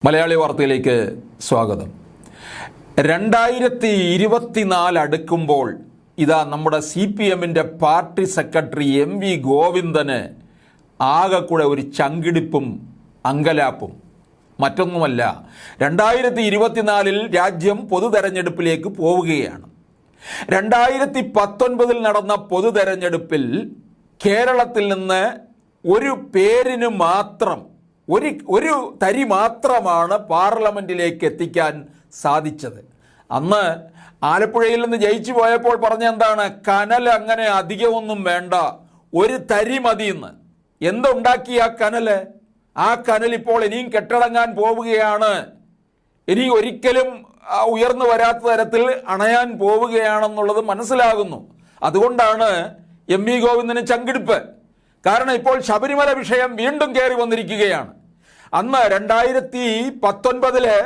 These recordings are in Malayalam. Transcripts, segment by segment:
മലയാളി വാർത്തയിലേക്ക് സ്വാഗതം. 2024 അടുക്കുമ്പോൾ ഇതാ നമ്മുടെ CPMന്റെ പാർട്ടി സെക്രട്ടറി MV ഗോവിന്ദന് ആകെക്കൂടെ ഒരു ചങ്കിടിപ്പും അങ്കലാപ്പും. മറ്റൊന്നുമല്ല, 2024 രാജ്യം പൊതുതെരഞ്ഞെടുപ്പിലേക്ക് പോവുകയാണ്. 2019 നടന്ന പൊതുതെരഞ്ഞെടുപ്പിൽ കേരളത്തിൽ നിന്ന് ഒരു പേരിന് മാത്രം ഒരു തരി മാത്രമാണ് പാർലമെൻറ്റിലേക്ക് എത്തിക്കാൻ സാധിച്ചത്. അന്ന് ആലപ്പുഴയിൽ നിന്ന് ജയിച്ചു പോയപ്പോൾ പറഞ്ഞ എന്താണ്, കനൽ അങ്ങനെ അധികമൊന്നും വേണ്ട, ഒരു തരി മതിയെന്ന്. എന്തുണ്ടാക്കി ആ കനൽ? ആ കനൽ ഇപ്പോൾ ഇനിയും കെട്ടടങ്ങാൻ പോവുകയാണ്. ഇനി ഒരിക്കലും ഉയർന്നു വരാത്ത തരത്തിൽ അണയാൻ പോവുകയാണെന്നുള്ളത് മനസ്സിലാകുന്നു. അതുകൊണ്ടാണ് MV ഗോവിന്ദന് ചങ്കിടിപ്പ്. കാരണം ഇപ്പോൾ ശബരിമല വിഷയം വീണ്ടും കയറി വന്നിരിക്കുകയാണ്. അന്ന് 2019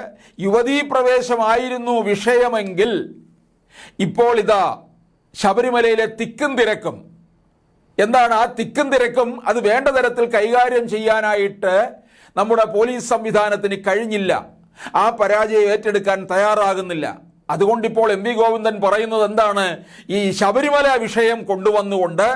യുവതീ പ്രവേശമായിരുന്നു വിഷയമെങ്കിൽ ഇപ്പോൾ ഇതാ ശബരിമലയിലെ തിക്കും തിരക്കും. എന്താണ് ആ തിക്കും തിരക്കും? അത് വേണ്ട തരത്തിൽ കൈകാര്യം ചെയ്യാനായിട്ട് നമ്മുടെ പോലീസ് സംവിധാനത്തിന് കഴിഞ്ഞില്ല. ആ പരാജയം ഏറ്റെടുക്കാൻ തയ്യാറാകുന്നില്ല. അതുകൊണ്ടിപ്പോൾ MV ഗോവിന്ദൻ പറയുന്നത് എന്താണ്, ഈ ശബരിമല വിഷയം കൊണ്ടുവന്നുകൊണ്ട്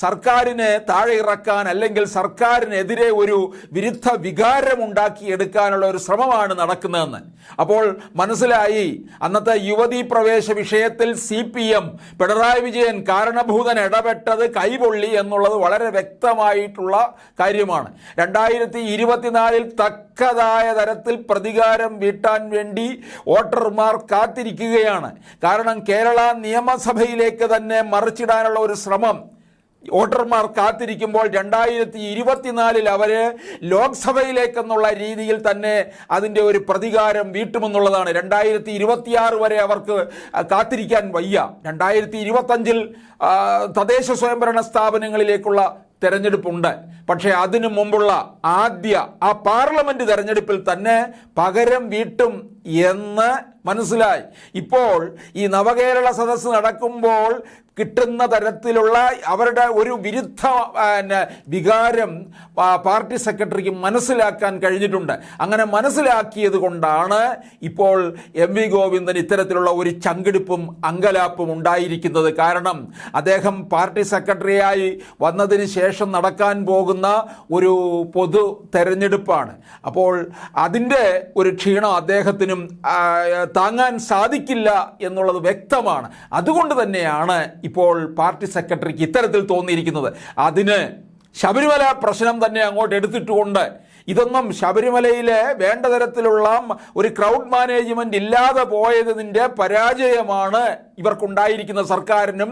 സർക്കാരിനെ താഴെ ഇറക്കാൻ, അല്ലെങ്കിൽ സർക്കാരിനെതിരെ ഒരു വിരുദ്ധ വികാരം ഉണ്ടാക്കിയെടുക്കാനുള്ള ഒരു ശ്രമമാണ് നടക്കുന്നതെന്ന്. അപ്പോൾ മനസ്സിലായി, അന്നത്തെ യുവതീ പ്രവേശ വിഷയത്തിൽ CPM പിണറായി വിജയൻ കാരണഭൂതൻ ഇടപെട്ടത് കൈപൊള്ളി എന്നുള്ളത് വളരെ വ്യക്തമായിട്ടുള്ള കാര്യമാണ്. 2024 തക്കതായ തരത്തിൽ പ്രതികാരം വീട്ടാൻ വേണ്ടി വോട്ടർമാർ കാത്തിരിക്കുകയാണ്. കാരണം കേരള നിയമസഭയിലേക്ക് തന്നെ മറിച്ചിടാനുള്ള ഒരു ശ്രമം വോട്ടർമാർ കാത്തിരിക്കുമ്പോൾ 2024 അവര് ലോക്സഭയിലേക്കെന്നുള്ള രീതിയിൽ തന്നെ അതിൻ്റെ ഒരു പ്രതികാരം വീട്ടുമെന്നുള്ളതാണ്. 2026 വരെ അവർക്ക് കാത്തിരിക്കാൻ വയ്യ. 2025 തദ്ദേശ സ്വയംഭരണ സ്ഥാപനങ്ങളിലേക്കുള്ള തെരഞ്ഞെടുപ്പുണ്ട്. പക്ഷേ അതിനു മുമ്പുള്ള ആ പാർലമെന്റ് തെരഞ്ഞെടുപ്പിൽ തന്നെ പകരം വീട്ടും എന്ന് മനസ്സിലായി. ഇപ്പോൾ ഈ നവകേരള സദസ്സ് നടക്കുമ്പോൾ കിട്ടുന്ന തരത്തിലുള്ള അവരുടെ ഒരു വിരുദ്ധ വികാരം പാർട്ടി സെക്രട്ടറിക്ക് മനസ്സിലാക്കാൻ കഴിഞ്ഞിട്ടുണ്ട്. അങ്ങനെ മനസ്സിലാക്കിയത് കൊണ്ടാണ് ഇപ്പോൾ MV ഗോവിന്ദൻ ഇത്തരത്തിലുള്ള ഒരു ചങ്കിടിപ്പും അങ്കലാപ്പും ഉണ്ടായിരിക്കുന്നത്. കാരണം അദ്ദേഹം പാർട്ടി സെക്രട്ടറിയായി വന്നതിന് ശേഷം നടക്കാൻ പോകുന്ന ഒരു പൊതു തെരഞ്ഞെടുപ്പാണ്. അപ്പോൾ അതിൻ്റെ ഒരു ക്ഷീണം അദ്ദേഹത്തിനും താങ്ങാൻ സാധിക്കില്ല എന്നുള്ളത് വ്യക്തമാണ്. അതുകൊണ്ട് തന്നെയാണ് ഇപ്പോൾ പാർട്ടി സെക്രട്ടറിക്ക് ഇത്തരത്തിൽ തോന്നിയിരിക്കുന്നത്. അതിന് ശബരിമല പ്രശ്നം തന്നെ അങ്ങോട്ട് എടുത്തിട്ടുകൊണ്ട് ഇതൊന്നും ശബരിമലയിലെ വേണ്ട തരത്തിലുള്ള ഒരു ക്രൗഡ് മാനേജ്മെന്റ് ഇല്ലാതെ പോയതിൻ്റെ പരാജയമാണ് ഇവർക്കുണ്ടായിരിക്കുന്ന സർക്കാരിനും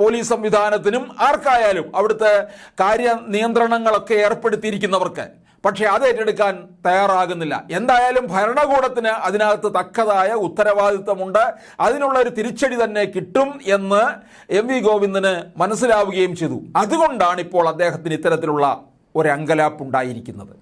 പോലീസ് സംവിധാനത്തിനും ആർക്കായാലും അവിടുത്തെ കാര്യ നിയന്ത്രണങ്ങളൊക്കെ ഏർപ്പെടുത്തിയിരിക്കുന്നവർക്ക്. പക്ഷേ അത് ഏറ്റെടുക്കാൻ തയ്യാറാകുന്നില്ല. എന്തായാലും ഭരണകൂടത്തിന് അതിനകത്ത് തക്കതായ ഉത്തരവാദിത്വമുണ്ട്. അതിനുള്ള ഒരു തിരിച്ചടി തന്നെ കിട്ടും എന്ന് MV ഗോവിന്ദന് മനസ്സിലാവുകയും ചെയ്തു. അതുകൊണ്ടാണ് ഇപ്പോൾ അദ്ദേഹത്തിന് ഇത്തരത്തിലുള്ള ഒരു അങ്കലാപ്പുണ്ടായിരിക്കുന്നത്.